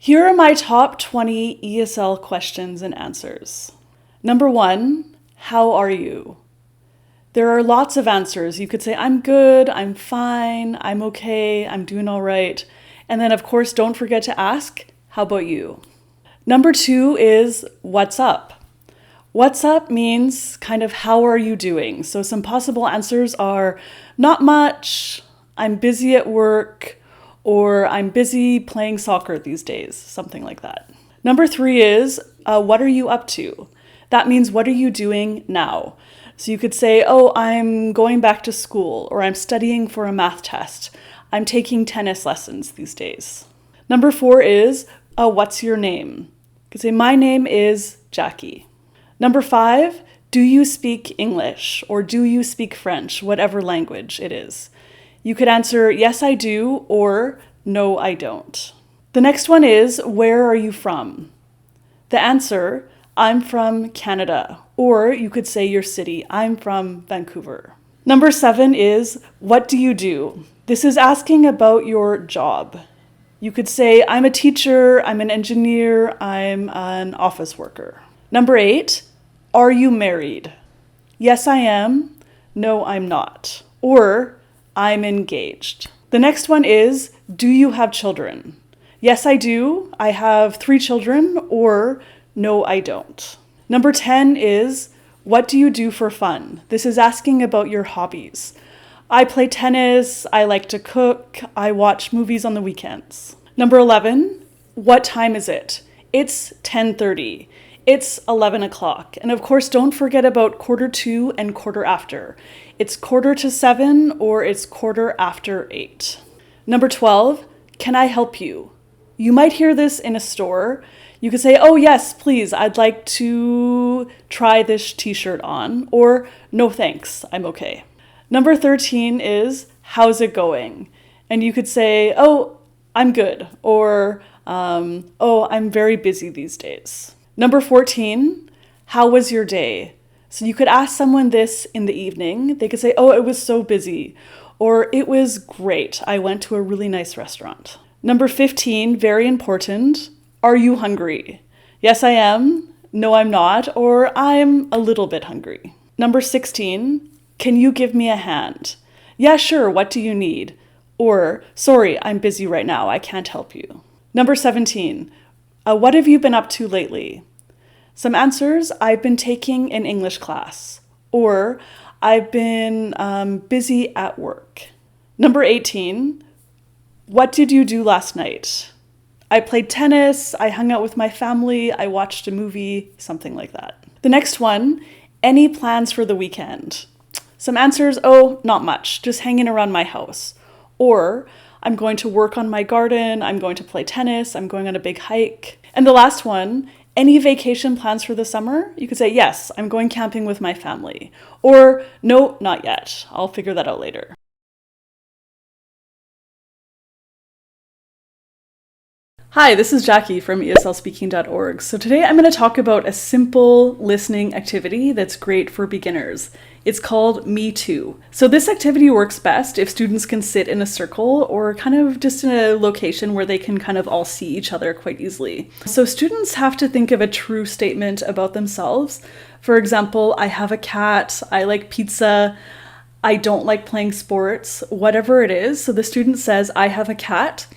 Here are my top 20 ESL questions and answers. Number 1, how are you? There are lots of answers. You could say, I'm good, I'm fine, I'm okay, I'm doing all right. And then, of course, don't forget to ask, how about you? Number 2 is, what's up? What's up means kind of how are you doing? So some possible answers are not much, I'm busy at work, or I'm busy playing soccer these days, something like that. Number 3 is, what are you up to? That means what are you doing now? So you could say, oh, I'm going back to school, or I'm studying for a math test. I'm taking tennis lessons these days. Number 4 is, what's your name? You could say, my name is Jackie. Number 5, do you speak English, or do you speak French, whatever language it is? You could answer, yes, I do, or no, I don't. The next one is, where are you from? The answer, I'm from Canada, or you could say your city, I'm from Vancouver. Number 7 is, what do you do? This is asking about your job. You could say, I'm a teacher, I'm an engineer, I'm an office worker. Number 8, are you married? Yes, I am. No, I'm not. Or, I'm engaged. The next one is, do you have children? Yes, I do. I have 3 children, or no, I don't. Number 10 is, what do you do for fun? This is asking about your hobbies. I play tennis, I like to cook, I watch movies on the weekends. Number 11, what time is it? It's 10:30. It's 11 o'clock. And of course, don't forget about 1:45 and 1:15. It's 6:45 or it's 8:15. Number 12, can I help you? You might hear this in a store. You could say, oh yes, please, I'd like to try this t-shirt on, or no thanks, I'm okay. Number 13 is, how's it going? And you could say, oh, I'm good, or oh, I'm very busy these days. Number 14, how was your day? So you could ask someone this in the evening. They could say, oh, it was so busy, or it was great. I went to a really nice restaurant. Number 15, very important, are you hungry? Yes, I am. No, I'm not, or I'm a little bit hungry. Number 16, can you give me a hand? Yeah, sure, what do you need? Or, sorry, I'm busy right now, I can't help you. Number 17, what have you been up to lately? Some answers, I've been taking an English class, or I've been busy at work. Number 18, what did you do last night? I played tennis, I hung out with my family, I watched a movie, something like that. The next one, any plans for the weekend? Some answers, oh, not much, just hanging around my house. Or, I'm going to work on my garden, I'm going to play tennis, I'm going on a big hike. And the last one, any vacation plans for the summer? You could say, yes, I'm going camping with my family. Or, no, not yet, I'll figure that out later. Hi, this is Jackie from ESLspeaking.org. So today I'm going to talk about a simple listening activity that's great for beginners. It's called Me Too. So this activity works best if students can sit in a circle or kind of just in a location where they can kind of all see each other quite easily. So students have to think of a true statement about themselves. For example, I have a cat, I like pizza, I don't like playing sports, whatever it is. So the student says, I have a cat.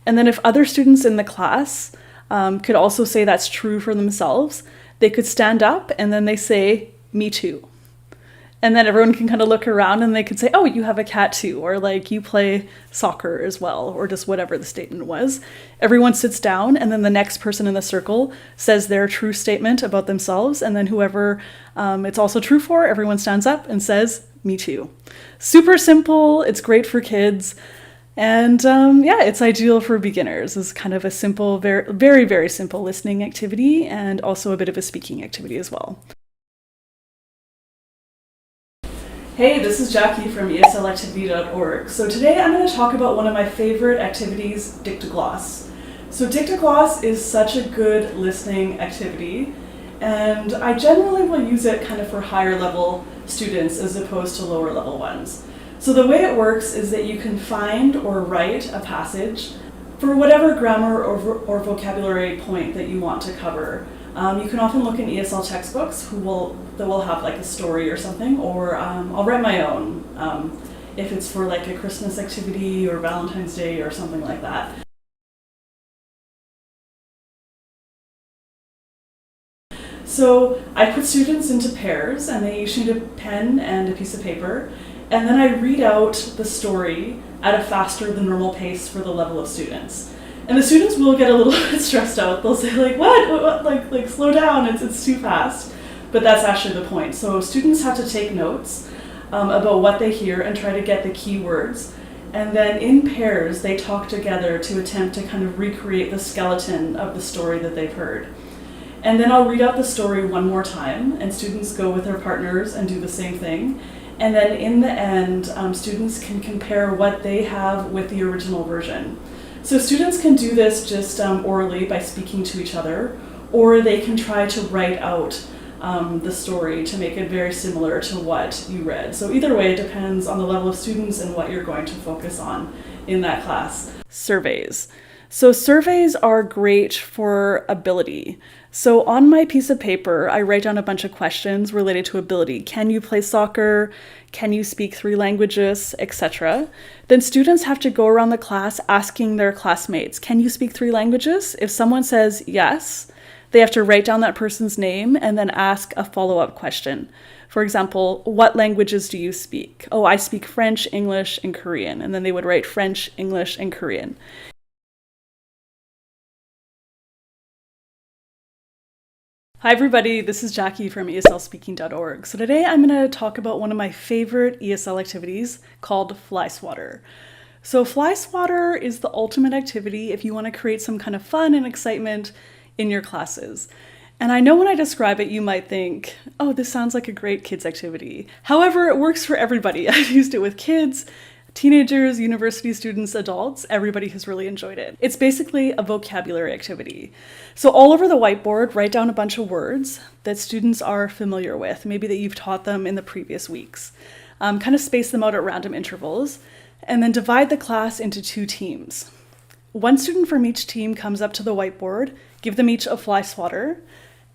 And then if other students in the class could also say that's true for themselves, they could stand up and then they say, me too. And then everyone can kind of look around and they could say, oh, you have a cat too, or like you play soccer as well, or just whatever the statement was. Everyone sits down and then the next person in the circle says their true statement about themselves. And then whoever it's also true for, everyone stands up and says, me too. Super simple. It's great for kids. And yeah, it's ideal for beginners. It's kind of a simple, very, very simple listening activity and also a bit of a speaking activity as well. Hey, this is Jackie from ESLactivity.org. So today I'm going to talk about one of my favorite activities, Dictogloss. So Dictogloss is such a good listening activity, and I generally will use it kind of for higher level students as opposed to lower level ones. So the way it works is that you can find or write a passage For whatever grammar or vocabulary point that you want to cover, you can often look in ESL textbooks that will have like a story or something, or I'll write my own if it's for like a Christmas activity or Valentine's Day or something like that. So I put students into pairs, and they each need a pen and a piece of paper, and then I read out the story at a faster than normal pace for the level of students. And the students will get a little bit stressed out. They'll say like, what? Like slow down, it's too fast. But that's actually the point. So students have to take notes about what they hear and try to get the key words. And then in pairs, they talk together to attempt to kind of recreate the skeleton of the story that they've heard. And then I'll read out the story one more time, and students go with their partners and do the same thing. And then in the end, students can compare what they have with the original version. So students can do this just orally by speaking to each other, or they can try to write out the story to make it very similar to what you read. So either way, it depends on the level of students and what you're going to focus on in that class. Surveys. So surveys are great for ability. So on my piece of paper, I write down a bunch of questions related to ability. Can you play soccer? Can you speak 3 languages, etc.? Then students have to go around the class asking their classmates, can you speak 3 languages? If someone says yes, they have to write down that person's name and then ask a follow-up question. For example, what languages do you speak? Oh, I speak French, English, and Korean. And then they would write French, English, and Korean. Hi everybody, this is Jackie from ESLspeaking.org. So today I'm going to talk about one of my favorite ESL activities called Fly Swatter. So Fly Swatter is the ultimate activity if you want to create some kind of fun and excitement in your classes. And I know when I describe it, you might think, oh, this sounds like a great kids activity. However, it works for everybody. I've used it with kids, teenagers, university students, adults, everybody has really enjoyed it. It's basically a vocabulary activity. So all over the whiteboard, write down a bunch of words that students are familiar with, maybe that you've taught them in the previous weeks. Kind of space them out at random intervals, and then divide the class into 2 teams. One student from each team comes up to the whiteboard, give them each a fly swatter,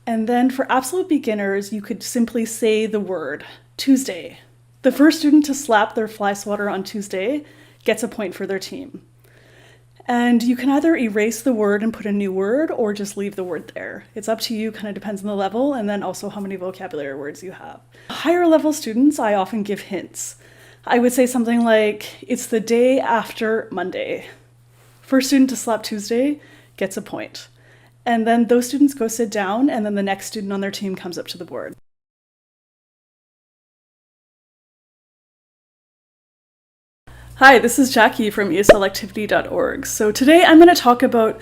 and then for absolute beginners, you could simply say the word, Tuesday. The first student to slap their fly swatter on Tuesday gets a point for their team. And you can either erase the word and put a new word or just leave the word there. It's up to you, kind of depends on the level and then also how many vocabulary words you have. Higher level students, I often give hints. I would say something like, it's the day after Monday. First student to slap Tuesday gets a point. And then those students go sit down and then the next student on their team comes up to the board. Hi, this is Jackie from ESLactivity.org. So today I'm going to talk about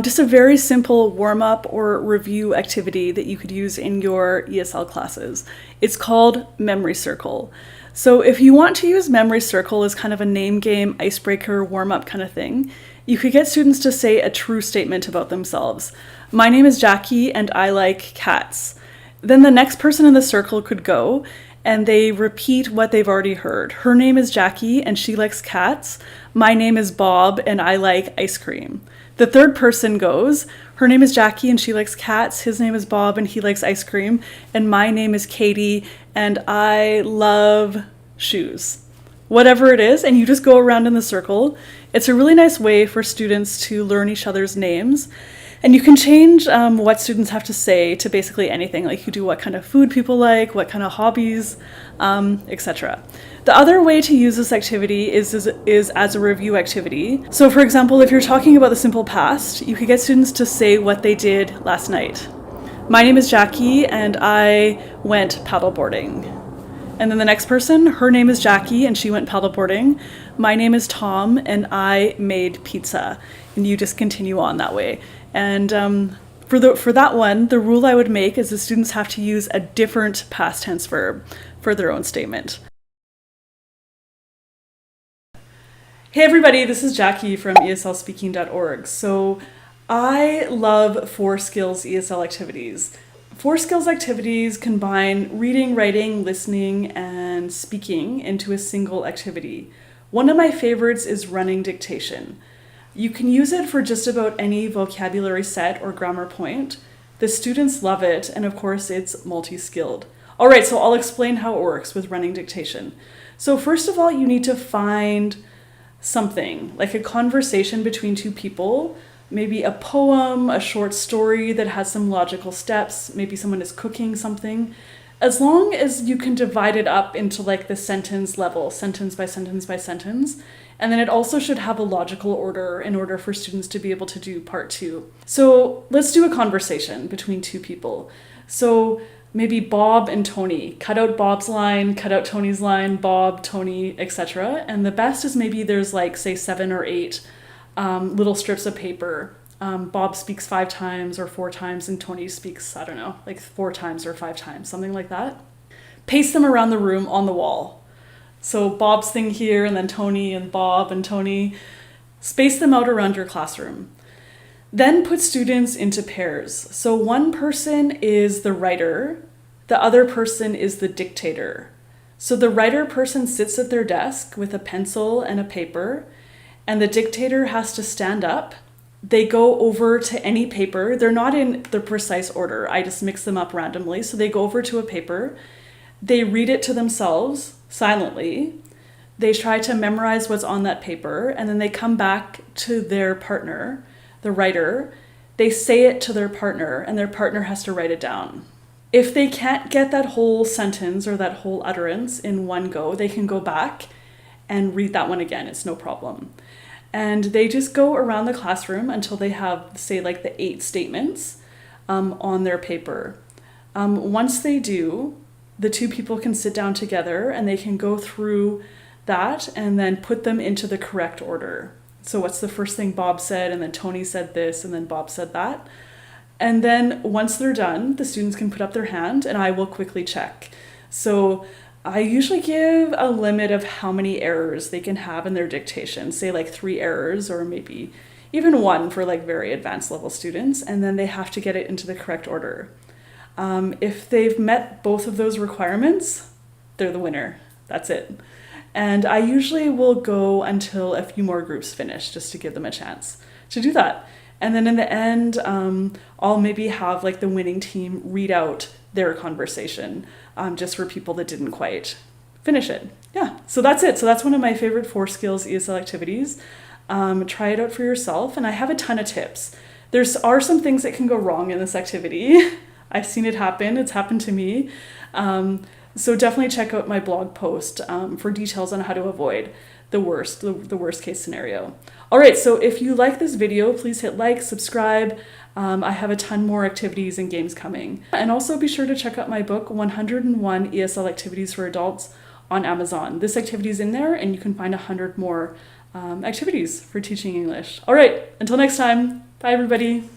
just a very simple warm-up or review activity that you could use in your ESL classes. It's called Memory Circle. So if you want to use Memory Circle as kind of a name game, icebreaker, warm-up kind of thing, you could get students to say a true statement about themselves. My name is Jackie and I like cats. Then the next person in the circle could go and they repeat what they've already heard. Her name is Jackie and she likes cats. My name is Bob and I like ice cream. The third person goes, her name is Jackie and she likes cats. His name is Bob and he likes ice cream. And my name is Katie and I love shoes. Whatever it is, and you just go around in the circle. It's a really nice way for students to learn each other's names. And you can change what students have to say to basically anything, like you do what kind of food people like, what kind of hobbies, etc. The other way to use this activity is as a review activity. So for example, if you're talking about the simple past, you could get students to say what they did last night. My name is Jackie and I went paddleboarding. And then the next person, her name is Jackie and she went paddleboarding. My name is Tom and I made pizza. And you just continue on that way. And for that one, the rule I would make is the students have to use a different past tense verb for their own statement. Hey everybody, this is Jackie from ESLspeaking.org. So I love 4 skills ESL activities. 4 skills activities combine reading, writing, listening, and speaking into a single activity. One of my favorites is running dictation. You can use it for just about any vocabulary set or grammar point. The students love it, and of course it's multi-skilled. All right, so I'll explain how it works with running dictation. So first of all, you need to find something, like a conversation between two people, maybe a poem, a short story that has some logical steps, maybe someone is cooking something. As long as you can divide it up into like the sentence level, sentence by sentence by sentence, and then it also should have a logical order in order for students to be able to do part 2. So let's do a conversation between two people. So maybe Bob and Tony. Cut out Bob's line, cut out Tony's line, Bob, Tony, etc. And the best is maybe there's like, say, 7 or 8 little strips of paper. Bob speaks 5 times or 4 times, and Tony speaks, I don't know, like 4 times or 5 times, something like that. Paste them around the room on the wall. So Bob's thing here, and then Tony and Bob and Tony. Space them out around your classroom. Then put students into pairs. So one person is the writer, the other person is the dictator. So the writer person sits at their desk with a pencil and a paper, and the dictator has to stand up. They go over to any paper. They're not in the precise order. I just mix them up randomly. So they go over to a paper. They read it to themselves silently. They try to memorize what's on that paper, and then they come back to their partner, the writer. They say it to their partner, and their partner has to write it down. If they can't get that whole sentence or that whole utterance in one go, they can go back and read that one again. It's no problem. And they just go around the classroom until they have, say, like the 8 statements on their paper. Once they do, the two people can sit down together and they can go through that and then put them into the correct order. So what's the first thing Bob said, and then Tony said this, and then Bob said that. And then once they're done, the students can put up their hand and I will quickly check. So I usually give a limit of how many errors they can have in their dictation, say like 3 errors or maybe even 1 for like very advanced level students, and then they have to get it into the correct order. If they've met both of those requirements, they're the winner. That's it. And I usually will go until a few more groups finish just to give them a chance to do that. And then in the end, I'll maybe have like the winning team read out their conversation just for people that didn't quite finish it. Yeah, so that's it. So that's one of my favorite 4 skills ESL activities. Try it out for yourself. And I have a ton of tips. There are some things that can go wrong in this activity. I've seen it happen. It's happened to me. So definitely check out my blog post for details on how to avoid the worst case scenario. All right, so if you like this video, please hit like, subscribe. I have a ton more activities and games coming. And also be sure to check out my book, 101 ESL Activities for Adults, on Amazon. This activity is in there, and you can find 100 more activities for teaching English. All right, until next time, bye everybody.